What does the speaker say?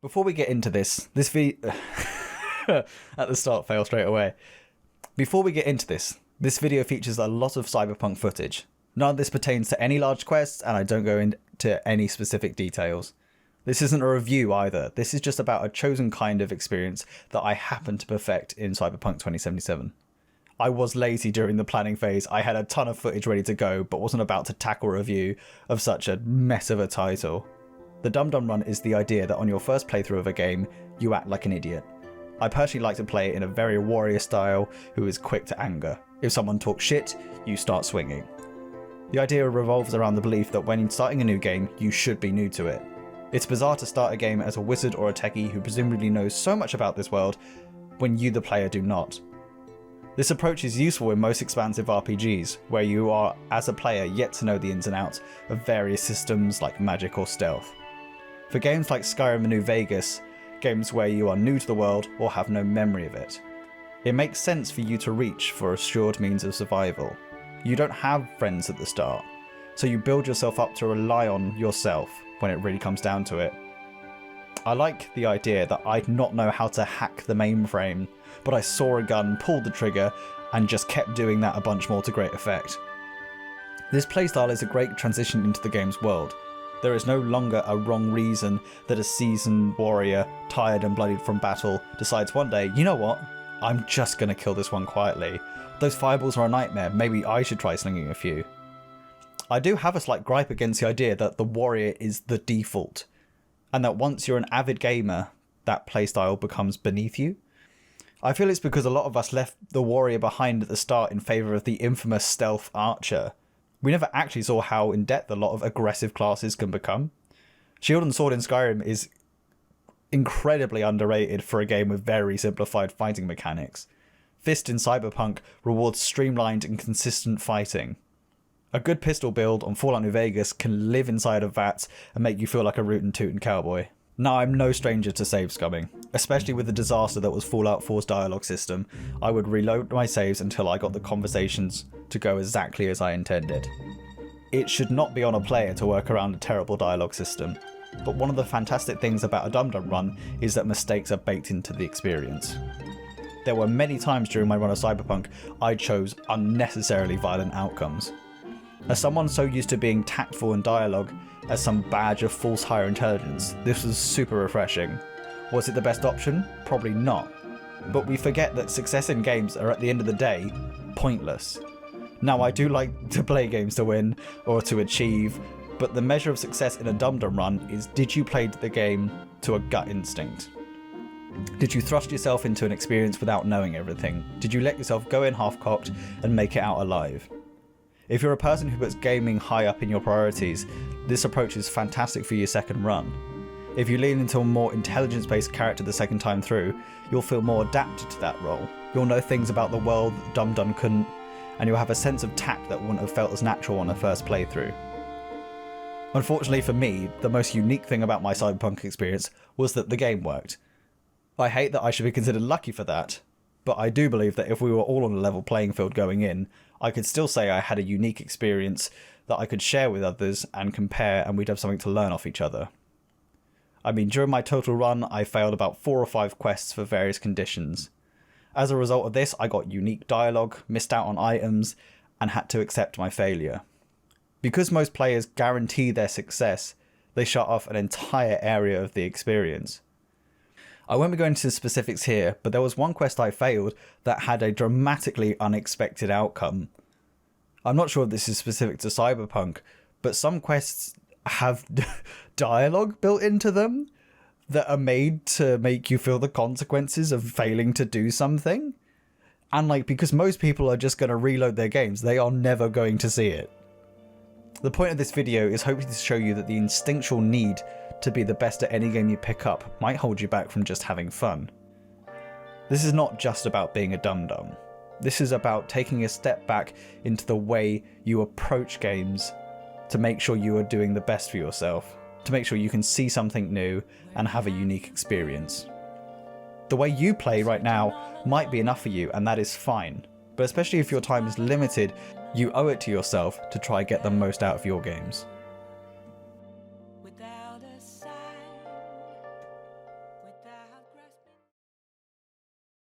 Before we get into this video at the start, fail straight away. Before we get into this video features a lot of Cyberpunk footage. None of this pertains to any large quests, and I don't go into any specific details. This isn't a review either. This is just about a chosen kind of experience that I happened to perfect in Cyberpunk 2077. I was lazy during the planning phase. I had a ton of footage ready to go, but wasn't about to tackle a review of such a mess of a title. The Dum Dum Run is the idea that on your first playthrough of a game, you act like an idiot. I personally like to play it in a very warrior style who is quick to anger. If someone talks shit, you start swinging. The idea revolves around the belief that when starting a new game, you should be new to it. It's bizarre to start a game as a wizard or a techie who presumably knows so much about this world when you, the player, do not. This approach is useful in most expansive RPGs, where you are, as a player, yet to know the ins and outs of various systems like magic or stealth. For games like Skyrim and New Vegas, games where you are new to the world or have no memory of it, it makes sense for you to reach for assured means of survival. You don't have friends at the start, so you build yourself up to rely on yourself when it really comes down to it. I like the idea that I'd not know how to hack the mainframe, but I saw a gun, pulled the trigger, and just kept doing that a bunch more to great effect. This playstyle is a great transition into the game's world. There is no longer a wrong reason that a seasoned warrior, tired and bloodied from battle, decides one day, you know what, I'm just gonna kill this one quietly. Those fireballs are a nightmare, maybe I should try slinging a few. I do have a slight gripe against the idea that the warrior is the default, and that once you're an avid gamer, that playstyle becomes beneath you. I feel it's because a lot of us left the warrior behind at the start in favour of the infamous stealth archer. We never actually saw how in depth a lot of aggressive classes can become. Shield and Sword in Skyrim is incredibly underrated for a game with very simplified fighting mechanics. Fist in Cyberpunk rewards streamlined and consistent fighting. A good pistol build on Fallout New Vegas can live inside of VATS and make you feel like a rootin' tootin' cowboy. Now, I'm no stranger to save scumming, especially with the disaster that was Fallout 4's dialogue system. I would reload my saves until I got the conversations to go exactly as I intended. It should not be on a player to work around a terrible dialogue system, but one of the fantastic things about a Dum Dum Run is that mistakes are baked into the experience. There were many times during my run of Cyberpunk I chose unnecessarily violent outcomes. As someone so used to being tactful in dialogue as some badge of false higher intelligence, this was super refreshing. Was it the best option? Probably not. But we forget that success in games are at the end of the day pointless. Now, I do like to play games to win or to achieve, but the measure of success in a Dum Dum Run is, did you play the game to a gut instinct? Did you thrust yourself into an experience without knowing everything? Did you let yourself go in half-cocked and make it out alive? If you're a person who puts gaming high up in your priorities, this approach is fantastic for your second run. If you lean into a more intelligence-based character the second time through, you'll feel more adapted to that role. You'll know things about the world that Dum Dum couldn't, and you'll have a sense of tact that wouldn't have felt as natural on a first playthrough. Unfortunately for me, the most unique thing about my Cyberpunk experience was that the game worked. I hate that I should be considered lucky for that, but I do believe that if we were all on a level playing field going in, I could still say I had a unique experience that I could share with others and compare, and we'd have something to learn off each other. I mean, during my total run, I failed about 4 or 5 quests for various conditions. As a result of this, I got unique dialogue, missed out on items, and had to accept my failure. Because most players guarantee their success, they shut off an entire area of the experience. I won't be going into specifics here, but there was one quest I failed that had a dramatically unexpected outcome. I'm not sure if this is specific to Cyberpunk, but some quests have dialogue built into them that are made to make you feel the consequences of failing to do something. And because most people are just going to reload their games, they are never going to see it. The point of this video is hopefully to show you that the instinctual need to be the best at any game you pick up might hold you back from just having fun. This is not just about being a dum-dum. This is about taking a step back into the way you approach games to make sure you are doing the best for yourself, to make sure you can see something new and have a unique experience. The way you play right now might be enough for you, and that is fine, but especially if your time is limited, you owe it to yourself to try and get the most out of your games.